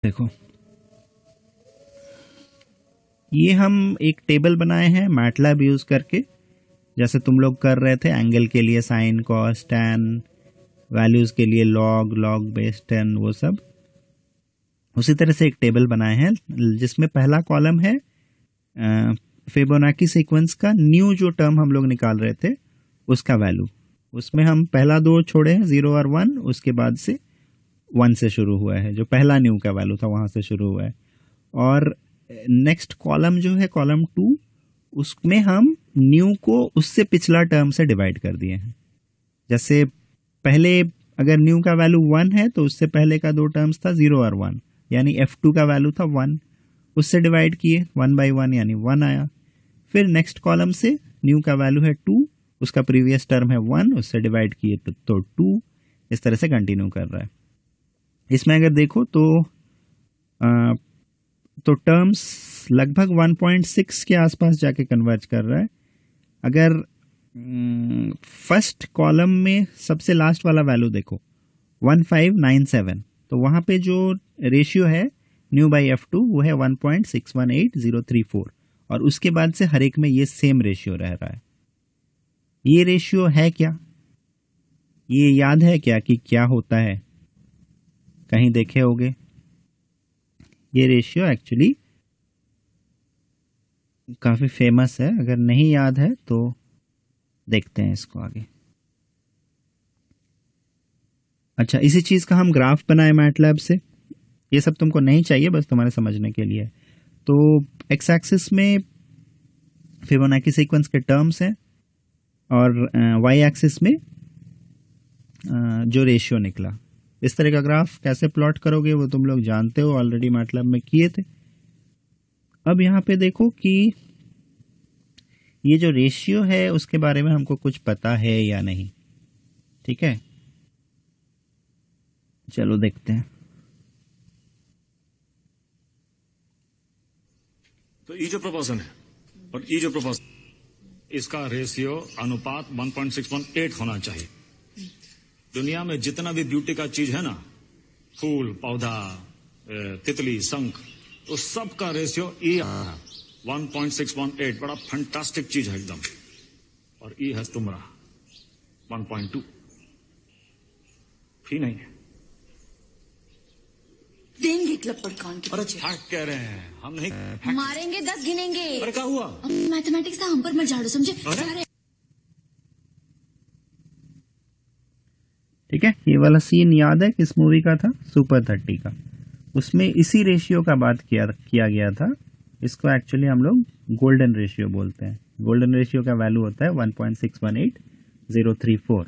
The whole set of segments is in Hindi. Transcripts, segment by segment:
देखो, ये हम एक टेबल बनाए हैं मैटलैब यूज करके, जैसे तुम लोग कर रहे थे एंगल के लिए साइन कॉस टैन, वैल्यूज के लिए लॉग लॉग बेस 10, वो सब उसी तरह से एक टेबल बनाए हैं जिसमें पहला कॉलम है फिबोनाची सीक्वेंस का न्यू जो टर्म हम लोग निकाल रहे थे उसका वैल्यू। उसमें हम पहला दो छोड़े हैं 0 और 1, उसके बाद से 1 से शुरू हुआ है, जो पहला न्यू का वैल्यू था वहां से शुरू हुआ है। और नेक्स्ट कॉलम जो है कॉलम 2, उसमें हम न्यू को उससे पिछला टर्म से डिवाइड कर दिए हैं। जैसे पहले अगर न्यू का वैल्यू 1 है तो उससे पहले का दो टर्म्स था 0 और 1, यानी F2 का वैल्यू था 1, उससे डिवाइड किए 1 बाई 1 यानी 1 आया। फिर नेक्स्ट कॉलम से न्यू का वैल्यू है 2, उसका प्रीवियस टर्म है 1, उससे डिवाइड किए तो 2, इस तरह से कंटिन्यू कर रहा है। इसमें अगर देखो तो टर्म्स लगभग 1.6 के आसपास जाके कन्वर्ज कर रहा है। अगर फर्स्ट कॉलम में सबसे लास्ट वाला वैल्यू देखो 1597, तो वहां पे जो रेशियो है न्यू बाई F2 वो है 1.618034, और उसके बाद से हर एक में ये सेम रेशियो रह रहा है। ये रेशियो है क्या, ये याद है क्या कि क्या होता है? कहीं देखे होगे? ये रेशियो एक्चुअली काफी फेमस है, अगर नहीं याद है तो देखते हैं इसको आगे। अच्छा, इसी चीज का हम ग्राफ बनाए मैटलैब से, ये सब तुमको नहीं चाहिए, बस तुम्हारे समझने के लिए। तो एक्स एक्सिस में फिबोनाची सीक्वेंस के टर्म्स हैं और वाई एक्सिस में जो रेशियो निकला। इस तरह का ग्राफ कैसे प्लॉट करोगे वो तुम लोग जानते हो, ऑलरेडी मैटलैब में किए थे। अब यहाँ पे देखो कि ये जो रेशियो है उसके बारे में हमको कुछ पता है या नहीं। ठीक है, चलो देखते हैं। तो ये जो प्रपोजन है और ये जो प्रपोजन, इसका रेशियो अनुपात 1.618 होना चाहिए। दुनिया में जितना भी ब्यूटी का चीज है ना, फूल पौधा तितली शंख, तो सबका रेशियो ये 1.618, बड़ा फैंटास्टिक चीज है एकदम। और ये है तुम्हारा 1.2, ही नहीं है। देंगे क्लब पर कान के अरे पीछे। क्या कह रहे हैं, हम नहीं मारेंगे 10 गिनेंगे। अरे क्या हुआ? मैथमेटिक्स था, हम पर मत झाड़ो, समझे? अरे? ठीक है, ये वाला सीन याद है किस मूवी का था? सुपर 30 का। उसमें इसी रेशियो का बात किया गया था। इसको एक्चुअली हम लोग गोल्डन रेशियो बोलते हैं। गोल्डन रेशियो का वैल्यू होता है 1.618034,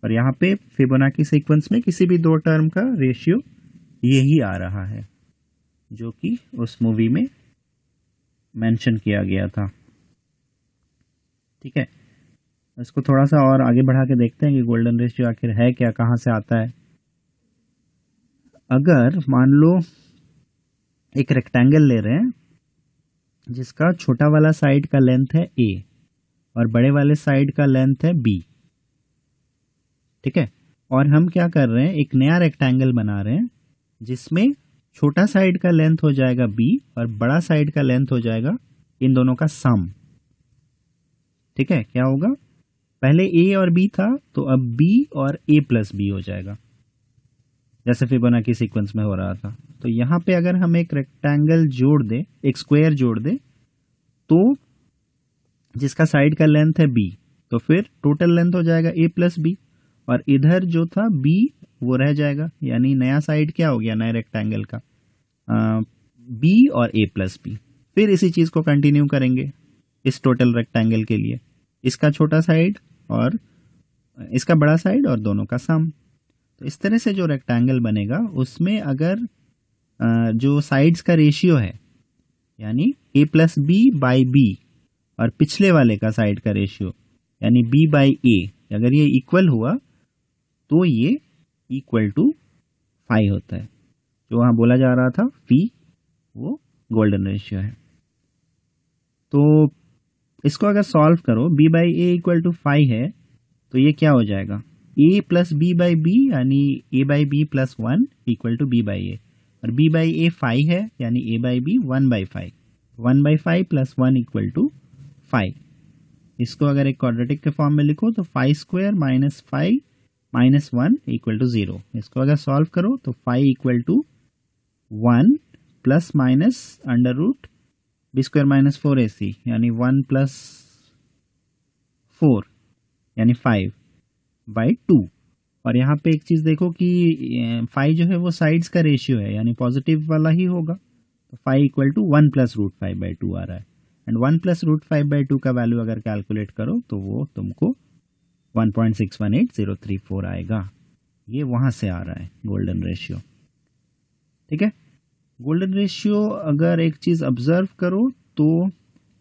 और यहाँ पे फिबोनाची सीक्वेंस में किसी भी दो टर्म का रेशियो यही आ रहा है जो कि उस मूवी में मेंशन किया गया था। ठीक है, इसको थोड़ा सा और आगे बढ़ा के देखते हैं कि गोल्डन रेशियो आखिर है क्या, कहाँ से आता है। अगर मान लो एक रेक्टेंगल ले रहे हैं जिसका छोटा वाला साइड का लेंथ है a और बड़े वाले साइड का लेंथ है b, ठीक है, और हम क्या कर रहे हैं, एक नया रेक्टेंगल बना रहे हैं जिसमें छोटा साइड का लेंथ हो जाएगा b और बड़ा साइड का लेंथ हो जाएगा इन दोनों का सम। ठीक है, क्या होगा, पहले a और b था तो अब b और a प्लस b हो जाएगा, जैसे फिबोनाची सीक्वेंस में हो रहा था। तो यहाँ पे अगर हम एक रेक्टेंगल जोड़ दें, एक स्क्वायर जोड़ दें, तो जिसका साइड का लेंथ है b, तो फिर टोटल लेंथ हो जाएगा a प्लस b, और इधर जो था b वो रह जाएगा, यानी नया साइड क्या हो गया नए रेक्टेंगल का, b और a प्लस b। फिर इसी चीज को कंटिन्यू करेंगे इस टोटल रेक्टेंगल के लिए, इसका छोटा साइड और इसका बड़ा साइड और दोनों का सम। तो इस तरह से जो रेक्टेंगल बनेगा उसमें अगर जो साइड्स का रेशियो है यानी a plus b by b, और पिछले वाले का साइड का रेशियो यानी b बाई a, अगर ये इक्वल हुआ तो ये इक्वल टू 5 होता है। जो वहां बोला जा रहा था phi, वो गोल्डन रेशियो है। तो इसको अगर सॉल्व करो, b by a equal to 5 है, तो ये क्या हो जाएगा, a plus b by b, यानी a by b plus 1 equal to b by a। और b बाई ए 5 है, यानी a by b 1/5, 1/5 plus 1 equal to 5। इसको अगर एक क्वाड्रेटिक के फॉर्म में लिखो तो 5 square minus 5 minus 1 equal to 0। इसको अगर सॉल्व करो तो 5 equal to 1 plus minus under root b square minus 4ac, यानी 1 प्लस 4 यानी 5/2। और यहाँ पे एक चीज़ देखो कि 5 जो है वो साइड्स का रेशियो है, यानी पॉजिटिव वाला ही होगा। तो 5 इक्वल टू 1 प्लस रूट 5/2 आ रहा है। एंड 1 प्लस रूट 5/2 का वैल्यू अगर कैलकुलेट करो तो वो तुमको 1.618034 आएगा। ये वहाँ से आ रहा है गोल्डन रेशियो। ठीक है, गोल्डन रेशियो अगर एक चीज़ ऑब्जर्व करो तो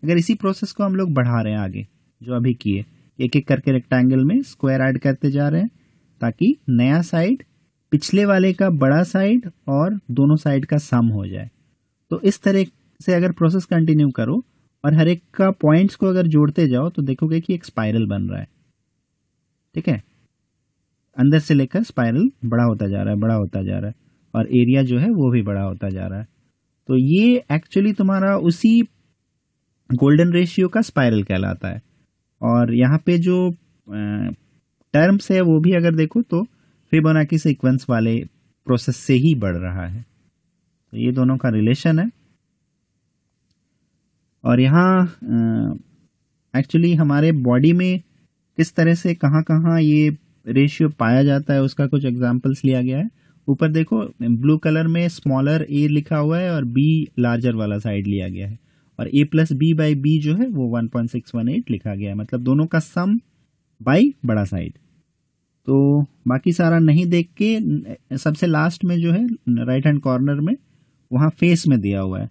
अगर इसी प्रोसेस को हम लोग बढ़ा रहे हैं आगे, जो अभी किए, एक एक करके रेक्टेंगल में स्क्वायर ऐड करते जा रहे हैं ताकि नया साइड पिछले वाले का बड़ा साइड और दोनों साइड का सम हो जाए। तो इस तरह से अगर प्रोसेस कंटिन्यू करो और हर एक का पॉइंट्स को अगर जोड़ते जाओ तो देखोगे कि एक स्पाइरल बन रहा है। ठीक है, अंदर से लेकर स्पाइरल बड़ा होता जा रहा है, बड़ा होता जा रहा है, और एरिया जो है वो भी बड़ा होता जा रहा है। तो ये एक्चुअली तुम्हारा उसी गोल्डन रेशियो का स्पाइरल कहलाता है। और यहाँ पे जो टर्म्स है वो भी अगर देखो तो फिबोनाची सीक्वेंस वाले प्रोसेस से ही बढ़ रहा है। तो ये दोनों का रिलेशन है। और यहाँ एक्चुअली हमारे बॉडी में किस तरह से कहाँ कहाँ ये रेशियो पाया जाता है उसका कुछ एग्जांपल्स लिया गया है। ऊपर देखो ब्लू कलर में स्मॉलर ए लिखा हुआ है और बी लार्जर वाला साइड लिया गया है, और a plus b by b जो है वो 1.618 लिखा गया है, मतलब दोनों का सम बाई बड़ा साइड। तो बाकी सारा नहीं देख के सबसे लास्ट में जो है राइट हैंड कॉर्नर में वहाँ फेस में दिया हुआ है,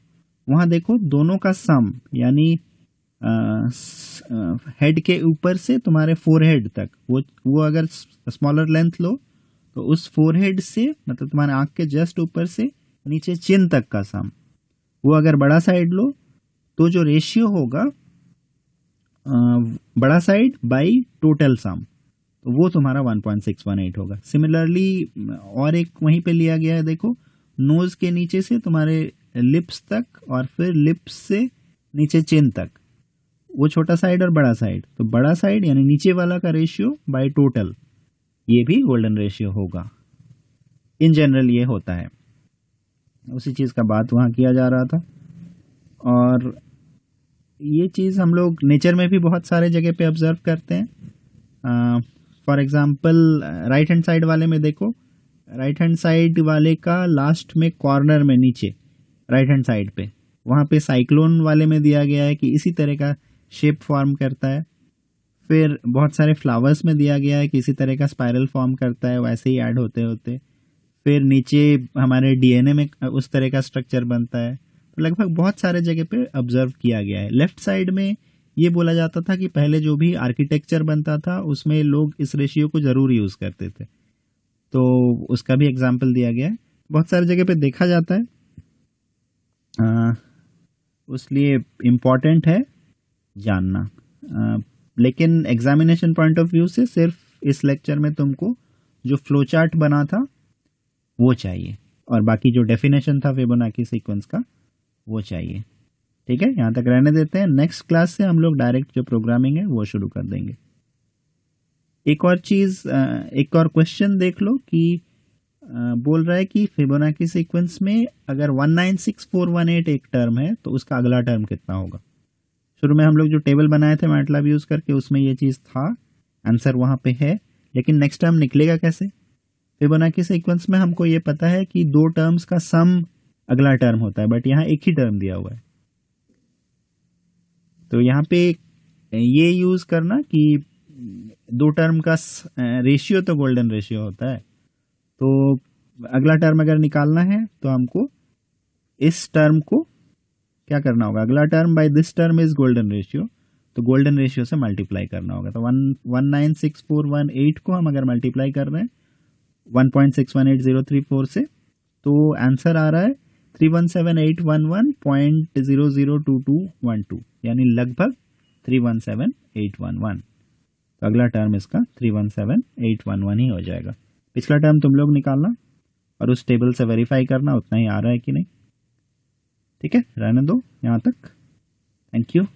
वहाँ देखो दोनों का सम, यानी हेड के ऊपर से तुम्हारे फोरहेड तक, वो अगर स्मॉलर लेंथ लो तो उस फोरहेड से मतलब तुम्हारे आंख के जस्ट ऊपर से नीचे चिन तक का सम, वो अगर बड़ा साइड लो तो जो रेशियो होगा बड़ा साइड बाई टोटल सम, तो वो तुम्हारा 1.618 होगा। सिमिलरली और एक वहीं पे लिया गया है, देखो नोज के नीचे से तुम्हारे लिप्स तक और फिर लिप्स से नीचे चिन तक, वो छोटा साइड और बड़ा साइड, तो बड़ा साइड यानी नीचे वाला का रेशियो बाय टोटल, ये भी गोल्डन रेशियो होगा। इन जनरल ये होता है, उसी चीज़ का बात वहाँ किया जा रहा था। और ये चीज़ हम लोग नेचर में भी बहुत सारे जगह पे ऑब्जर्व करते हैं। For example right hand side वाले में देखो, राइट हैंड साइड वाले का लास्ट में कॉर्नर में नीचे राइट हैंड साइड पे, वहाँ पे साइक्लोन वाले में दिया गया है कि इसी तरह का शेप फॉर्म करता है। फिर बहुत सारे फ्लावर्स में दिया गया है कि इसी तरह का स्पाइरल फॉर्म करता है, वैसे ही ऐड होते होते फिर नीचे हमारे डीएनए में उस तरह का स्ट्रक्चर बनता है। तो लगभग बहुत सारे जगह पे ऑब्जर्व किया गया है। लेफ्ट साइड में ये बोला जाता था कि पहले जो भी आर्किटेक्चर बनता था उसमें लोग इस रेशियो को जरूर यूज करते थे, तो उसका भी एग्जाम्पल दिया गया है। बहुत सारी जगह पे देखा जाता है, उसलिए इम्पॉर्टेंट है जानना। लेकिन एग्जामिनेशन पॉइंट ऑफ व्यू से सिर्फ इस लेक्चर में तुमको जो फ्लो चार्ट बना था वो चाहिए, और बाकी जो डेफिनेशन था फिबोनाची सीक्वेंस का वो चाहिए। ठीक है, यहाँ तक रहने देते हैं। नेक्स्ट क्लास से हम लोग डायरेक्ट जो प्रोग्रामिंग है वो शुरू कर देंगे। एक और चीज़, एक और क्वेश्चन देख लो कि बोल रहा है कि फिबोनाची सीक्वेंस में अगर 196418 एक टर्म है तो उसका अगला टर्म कितना होगा। शुरू में हम लोग जो टेबल बनाए थे मैटलैब यूज करके उसमें ये चीज़ था, आंसर वहाँ पे है, लेकिन नेक्स्ट टर्म निकलेगा कैसे। फिबोनाची सीक्वेंस में हमको ये पता है कि दो टर्म्स का सम अगला टर्म होता है, बट यहाँ एक ही टर्म दिया हुआ है। तो यहाँ पे ये यूज करना कि दो टर्म का रेशियो तो गोल्डन रेशियो होता है, तो अगला टर्म अगर निकालना है तो हमको इस टर्म को क्या करना होगा, अगला term by this term is golden ratio, तो गोल्डन रेशियो से मल्टीप्लाई करना होगा। तो 196418 को हम अगर मल्टीप्लाई कर रहे हैं 1.618034 से, तो आंसर आ रहा है 317,811.002212, यानी लगभग 317,811। तो अगला टर्म इसका 317,811 ही हो जाएगा। पिछला टर्म तुम लोग निकालना, और उस टेबल से वेरीफाई करना उतना ही आ रहा है कि नहीं। ठीक है, रहने दो यहाँ तक। Thank you.